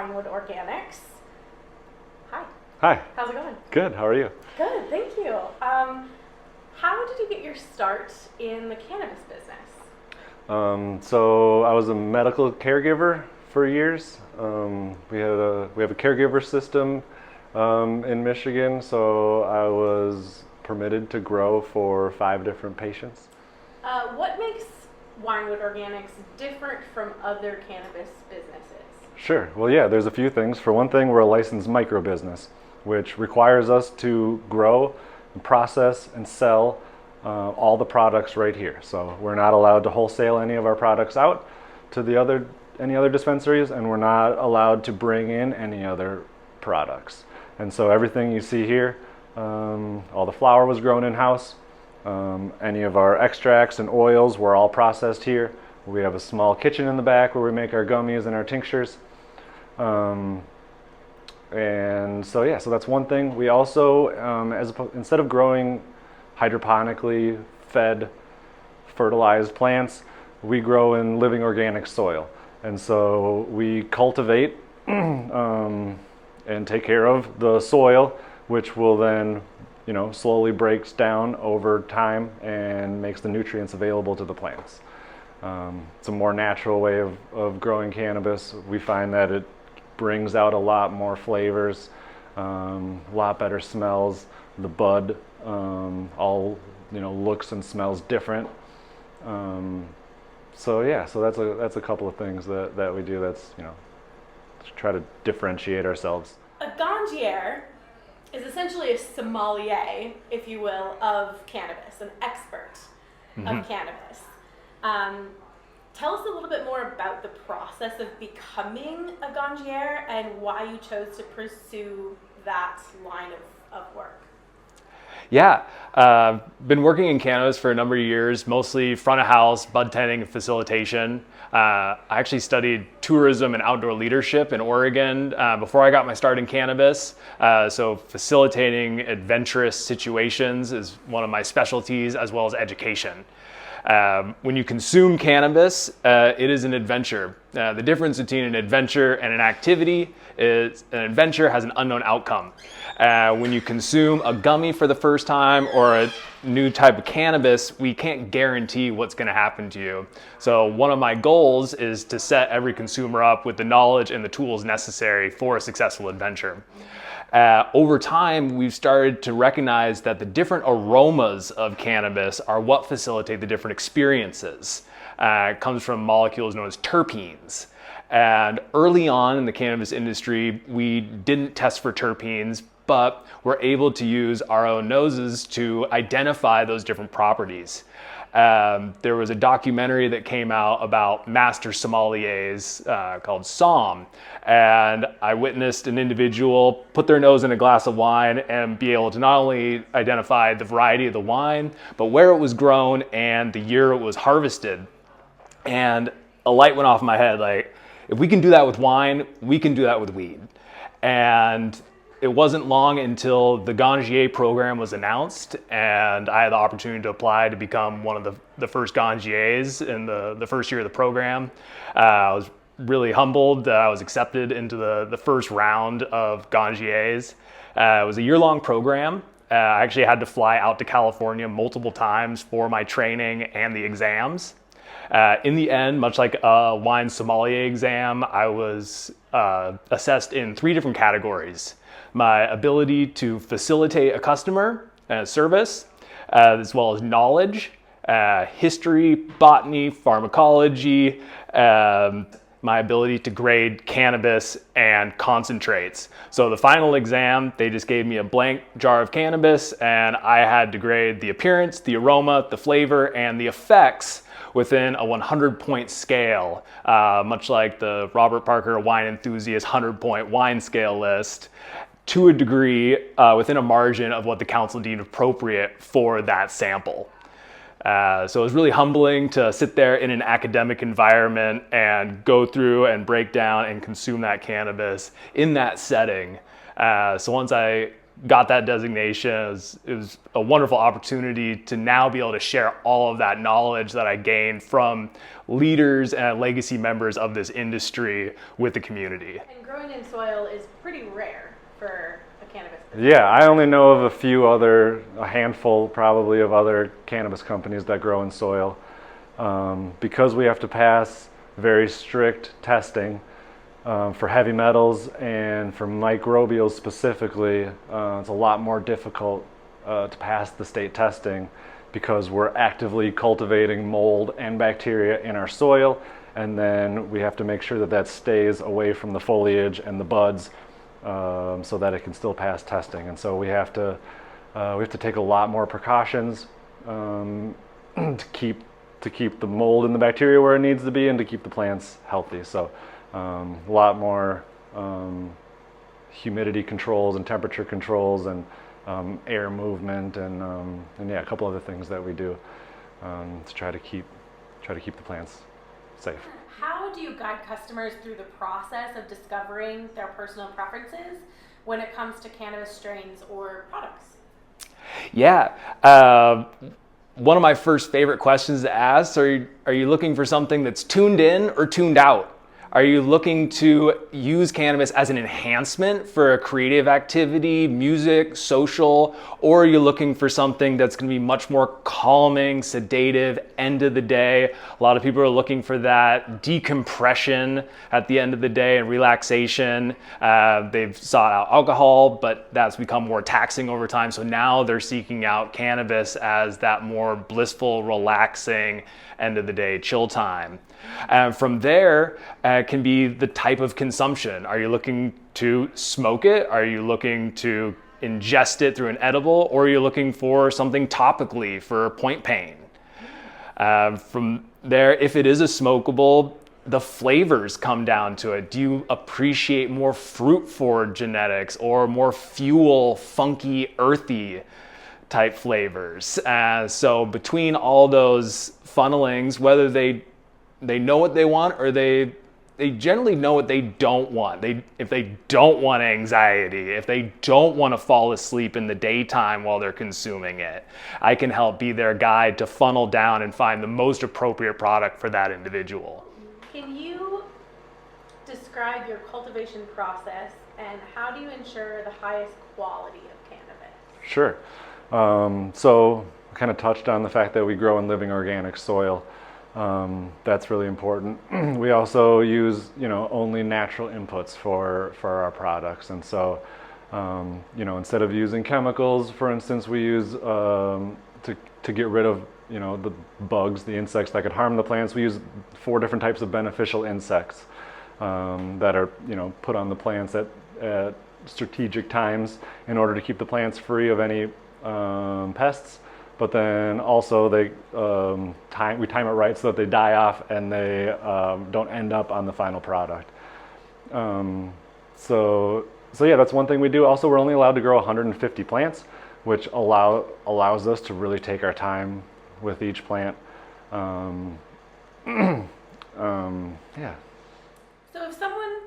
Winewood Organics. Hi. Hi. How's it going? Good. How are you? Good, thank you. How did you get your start in the cannabis business? So I was a medical caregiver for years. We have a caregiver system in Michigan, so I was permitted to grow for 5 different patients. What makes Winewood Organics different from other cannabis businesses? Sure. Well, yeah, there's a few things. For one thing, we're a licensed micro business, which requires us to grow, and process, and sell all the products right here. So we're not allowed to wholesale any of our products out to any other dispensaries, and we're not allowed to bring in any other products. And so everything you see here, all the flower was grown in-house. Any of our extracts and oils were all processed here. We have a small kitchen in the back where we make our gummies and our tinctures. And so that's one thing. We also, instead of growing hydroponically fed, fertilized plants, we grow in living organic soil. And so we cultivate and take care of the soil, which will then slowly breaks down over time and makes the nutrients available to the plants. It's a more natural way of growing cannabis. We find that it brings out a lot more flavors, a lot better smells. The bud all looks and smells different. So that's a couple of things that we do. That's to try to differentiate ourselves. A Ganjier is essentially a sommelier, if you will, of cannabis, an expert of cannabis. Tell us a little bit more about the process of becoming a Ganjier and why you chose to pursue that line of work. Yeah, been working in cannabis for a number of years, mostly front of house, bud tending, and facilitation. I actually studied tourism and outdoor leadership in Oregon before I got my start in cannabis. So facilitating adventurous situations is one of my specialties, as well as education. When you consume cannabis, it is an adventure. The difference between an adventure and an activity is an adventure has an unknown outcome. When you consume a gummy for the first time or a new type of cannabis, we can't guarantee what's going to happen to you. So one of my goals is to set every consumer up with the knowledge and the tools necessary for a successful adventure. Over time, we've started to recognize that the different aromas of cannabis are what facilitate the different experiences. It comes from molecules known as terpenes. And early on in the cannabis industry, we didn't test for terpenes, but we're able to use our own noses to identify those different properties. There was a documentary that came out about master sommeliers called Somm, and I witnessed an individual put their nose in a glass of wine and be able to not only identify the variety of the wine, but where it was grown and the year it was harvested. And a light went off in my head, like, if we can do that with wine, we can do that with weed. And it wasn't long until the Ganjier program was announced, and I had the opportunity to apply to become one of the first Ganjiers in the first year of the program. I was really humbled that I was accepted into the first round of Ganjiers. It was a year-long program. I actually had to fly out to California multiple times for my training and the exams. In the end, much like a wine sommelier exam, I was assessed in 3 different categories. My ability to facilitate a customer and a service, as well as knowledge, history, botany, pharmacology, my ability to grade cannabis and concentrates. So the final exam, they just gave me a blank jar of cannabis and I had to grade the appearance, the aroma, the flavor, and the effects within a 100-point scale, much like the Robert Parker Wine Enthusiast 100-point wine scale list, to a degree within a margin of what the council deemed appropriate for that sample. So it was really humbling to sit there in an academic environment and go through and break down and consume that cannabis in that setting. So once I got that designation. It was a wonderful opportunity to now be able to share all of that knowledge that I gained from leaders and legacy members of this industry with the community. And growing in soil is pretty rare for a cannabis business. Yeah, I only know of a handful probably of other cannabis companies that grow in soil. Because we have to pass very strict testing for heavy metals and for microbials specifically, it's a lot more difficult to pass the state testing because we're actively cultivating mold and bacteria in our soil, and then we have to make sure that that stays away from the foliage and the buds so that it can still pass testing. And so we have to take a lot more precautions to keep the mold and the bacteria where it needs to be and to keep the plants healthy. So a lot more humidity controls and temperature controls and air movement and yeah, a couple other things that we do to try to keep the plants safe. How do you guide customers through the process of discovering their personal preferences when it comes to cannabis strains or products? Yeah. One of my first favorite questions to ask, are you looking for something that's tuned in or tuned out? Are you looking to use cannabis as an enhancement for a creative activity, music, social, or are you looking for something that's going to be much more calming, sedative, end of the day? A lot of people are looking for that decompression at the end of the day and relaxation. They've sought out alcohol, but that's become more taxing over time. So now they're seeking out cannabis as that more blissful, relaxing, end of the day chill time. From there can be the type of consumption. Are you looking to smoke it? Are you looking to ingest it through an edible? Or are you looking for something topically for point pain? From there, if it is a smokable, the flavors come down to it. Do you appreciate more fruit forward genetics or more fuel, funky, earthy type flavors? So between all those funnelings, whether they know what they want or they generally know what they don't want. If they don't want anxiety, if they don't want to fall asleep in the daytime while they're consuming it, I can help be their guide to funnel down and find the most appropriate product for that individual. Can you describe your cultivation process and how do you ensure the highest quality of cannabis? Sure. So I kind of touched on the fact that we grow in living organic soil. That's really important. We also use, only natural inputs for our products. And so, instead of using chemicals, for instance, we use, to get rid of, the bugs, the insects that could harm the plants, we use 4 different types of beneficial insects that are, put on the plants at strategic times in order to keep the plants free of any pests. But then also we time it right so that they die off and they don't end up on the final product. So yeah, that's one thing we do. Also, we're only allowed to grow 150 plants, which allows us to really take our time with each plant. Yeah. So if someone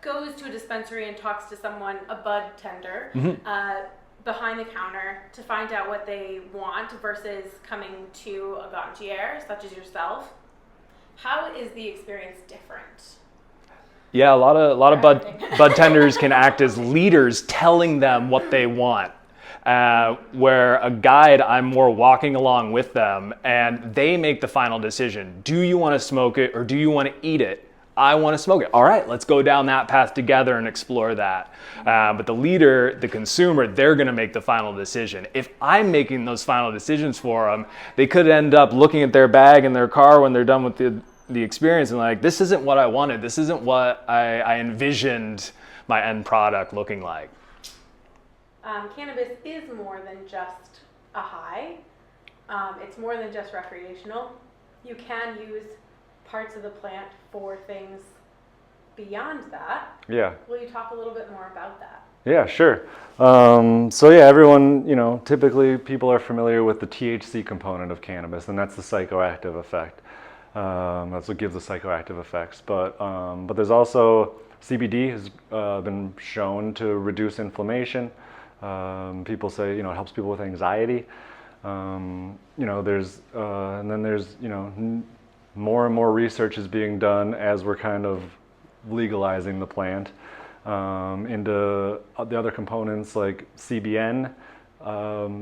goes to a dispensary and talks to someone, a bud tender, behind the counter to find out what they want versus coming to a Ganjier, such as yourself, how is the experience different? Yeah, a lot of bud tenders can act as leaders telling them what they want. Where a guide, I'm more walking along with them and they make the final decision. Do you want to smoke it or do you want to eat it? I want to smoke it. All right, let's go down that path together and explore that. But the leader, the consumer, they're going to make the final decision. If I'm making those final decisions for them, they could end up looking at their bag in their car when they're done with the experience and like, this isn't what I wanted. This isn't what I envisioned my end product looking like. Cannabis is more than just a high. It's more than just recreational. You can use parts of the plant for things beyond that. Yeah. Will you talk a little bit more about that? Yeah, sure. So yeah, everyone, typically people are familiar with the THC component of cannabis, and that's the psychoactive effect. That's what gives the psychoactive effects. But there's also CBD has been shown to reduce inflammation. People say, it helps people with anxiety. There's and then there's more and more research is being done as we're kind of legalizing the plant into the other components, like CBN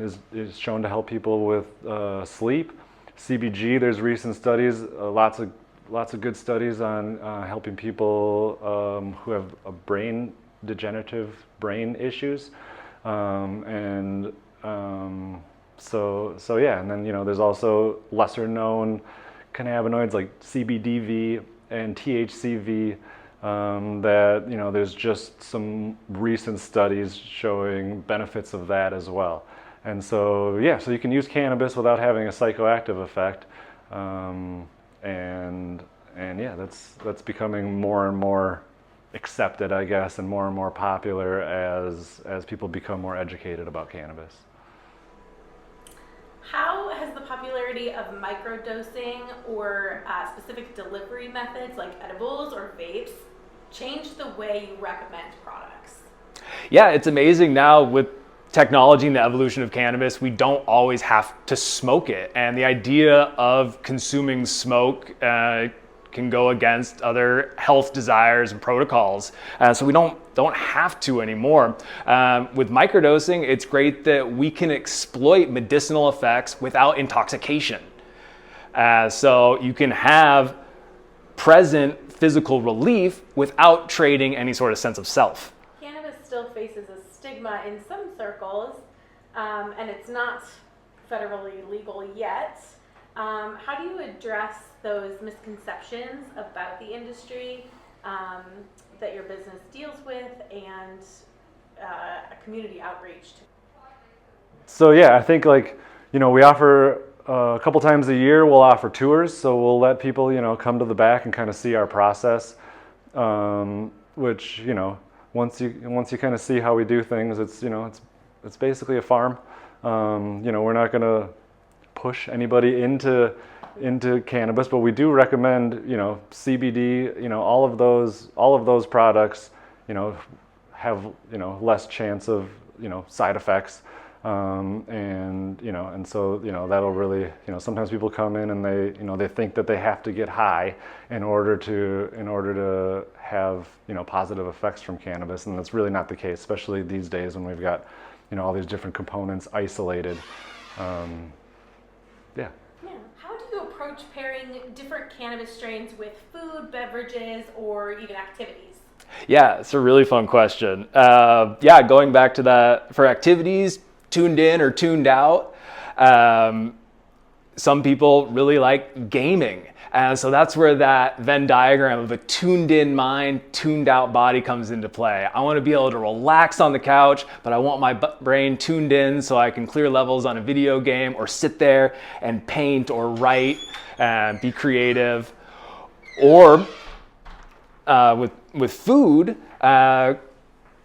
is shown to help people with sleep. CBG, there's recent studies, lots of good studies on helping people who have degenerative brain issues, so yeah, and then there's also lesser known cannabinoids like CBDV and THCV that there's just some recent studies showing benefits of that as well. And so yeah, so you can use cannabis without having a psychoactive effect, and yeah, that's becoming more and more accepted, I guess, and more popular as people become more educated about cannabis. How has the popularity of microdosing or specific delivery methods like edibles or vapes changed the way you recommend products? Yeah, it's amazing now with technology and the evolution of cannabis, we don't always have to smoke it. And the idea of consuming smoke can go against other health desires and protocols. So we don't have to anymore. With microdosing, it's great that we can exploit medicinal effects without intoxication. So you can have present physical relief without trading any sort of sense of self. Cannabis still faces a stigma in some circles, and it's not federally legal yet. How do you address those misconceptions about the industry that your business deals with, and a community outreach? So yeah, I think we offer a couple times a year, we'll offer tours. So we'll let people come to the back and kind of see our process, which once you kind of see how we do things, it's basically a farm. We're not going to push anybody into cannabis, but we do recommend CBD, all of those products have less chance of side effects, and so that'll really sometimes people come in and they think that they have to get high in order to have positive effects from cannabis, and that's really not the case, especially these days when we've got all these different components isolated. Yeah. How do you approach pairing different cannabis strains with food, beverages, or even activities? Yeah, it's a really fun question. Going back to that, for activities, tuned in or tuned out. Some people really like gaming. And so that's where that Venn diagram of a tuned in mind, tuned out body comes into play. I want to be able to relax on the couch, but I want my brain tuned in so I can clear levels on a video game or sit there and paint or write and be creative. Or with food,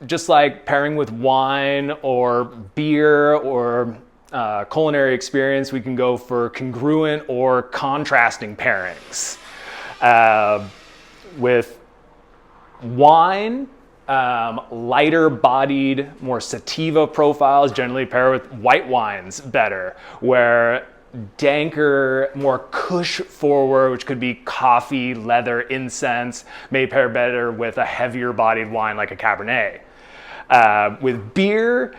just like pairing with wine or beer or culinary experience, we can go for congruent or contrasting pairings. With wine, lighter bodied, more sativa profiles generally pair with white wines better, where danker, more kush forward, which could be coffee, leather, incense, may pair better with a heavier bodied wine like a Cabernet. With beer,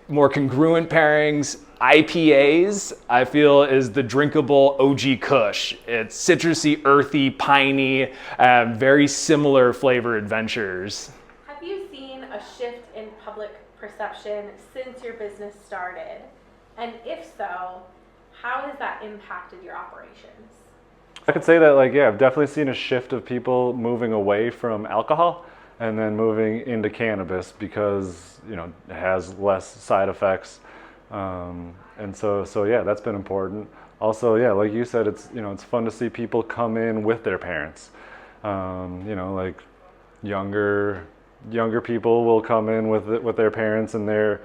more congruent pairings, IPAs, I feel, is the drinkable OG Kush. It's citrusy, earthy, piney, very similar flavor adventures. Have you seen a shift in public perception since your business started? And if so, how has that impacted your operations? I could say that I've definitely seen a shift of people moving away from alcohol and then moving into cannabis because it has less side effects, and so yeah, that's been important. Also, yeah, like you said, it's it's fun to see people come in with their parents. Like younger people will come in with their parents, and they're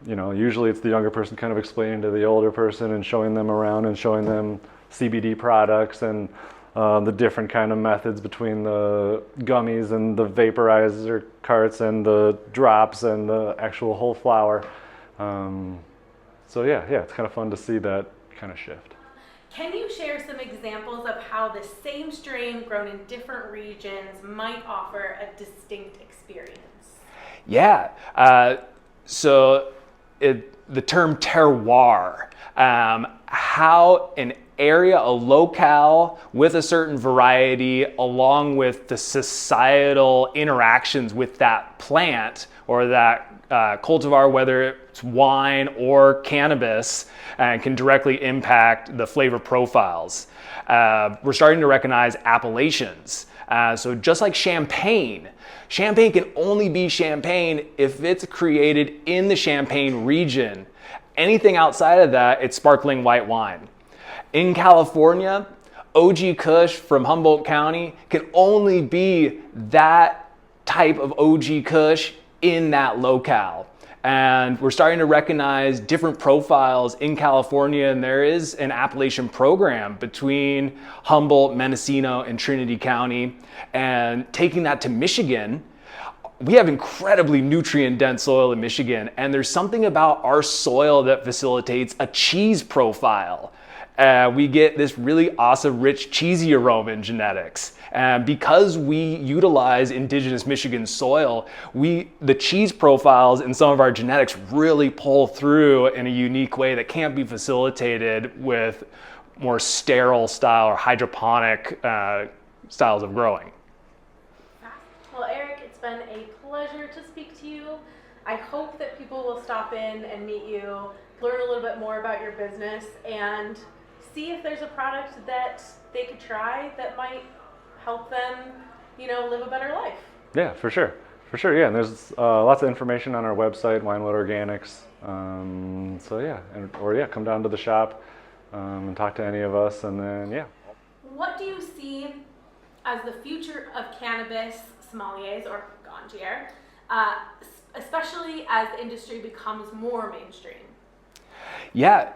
usually it's the younger person kind of explaining to the older person and showing them around and showing them CBD products, and the different kind of methods between the gummies and the vaporizer carts and the drops and the actual whole flower. So yeah, it's kind of fun to see that kind of shift. Can you share some examples of how the same strain grown in different regions might offer a distinct experience? Yeah. So the term terroir, how an area, a locale with a certain variety, along with the societal interactions with that plant or that cultivar, whether it's wine or cannabis, can directly impact the flavor profiles. We're starting to recognize appellations. So just like champagne can only be champagne if it's created in the Champagne region. Anything outside of that, it's sparkling white wine. In California, OG Kush from Humboldt County can only be that type of OG Kush in that locale. And we're starting to recognize different profiles in California, and there is an appellation program between Humboldt, Mendocino, and Trinity County. And taking that to Michigan, we have incredibly nutrient-dense soil in Michigan, and there's something about our soil that facilitates a cheese profile. We get this really awesome, rich, cheesy aroma in genetics. Because we utilize indigenous Michigan soil, the cheese profiles in some of our genetics really pull through in a unique way that can't be facilitated with more sterile style or hydroponic styles of growing. Well, Eric, it's been a pleasure to speak to you. I hope that people will stop in and meet you, learn a little bit more about your business, and see if there's a product that they could try that might help them, live a better life. Yeah, for sure. Yeah, and there's lots of information on our website, Winewood Organics. Come down to the shop and talk to any of us, and then yeah. What do you see as the future of cannabis sommeliers or Ganjier, especially as the industry becomes more mainstream? Yeah.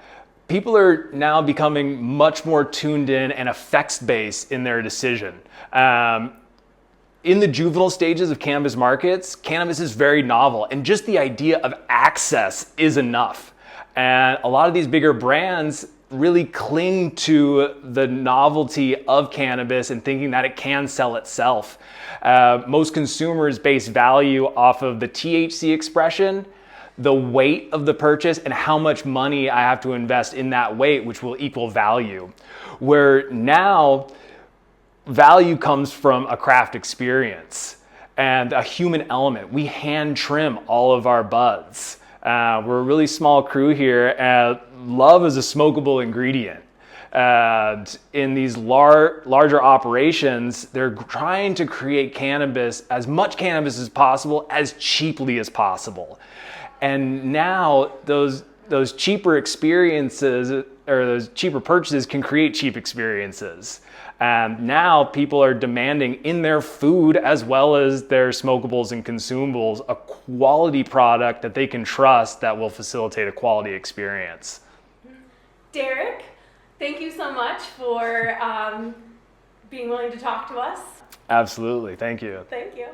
People are now becoming much more tuned in and effects-based in their decision. In the juvenile stages of cannabis markets, cannabis is very novel, and just the idea of access is enough. And a lot of these bigger brands really cling to the novelty of cannabis and thinking that it can sell itself. Most consumers base value off of the THC expression, the weight of the purchase, and how much money I have to invest in that weight, which will equal value. Where now, value comes from a craft experience and a human element. We hand trim all of our buds. We're a really small crew here, and love is a smokable ingredient. In these larger operations, they're trying to create as much cannabis as possible, as cheaply as possible. And now those cheaper experiences or those cheaper purchases can create cheap experiences. Now people are demanding in their food as well as their smokables and consumables a quality product that they can trust that will facilitate a quality experience. Derek, thank you so much for being willing to talk to us. Absolutely. Thank you. Thank you.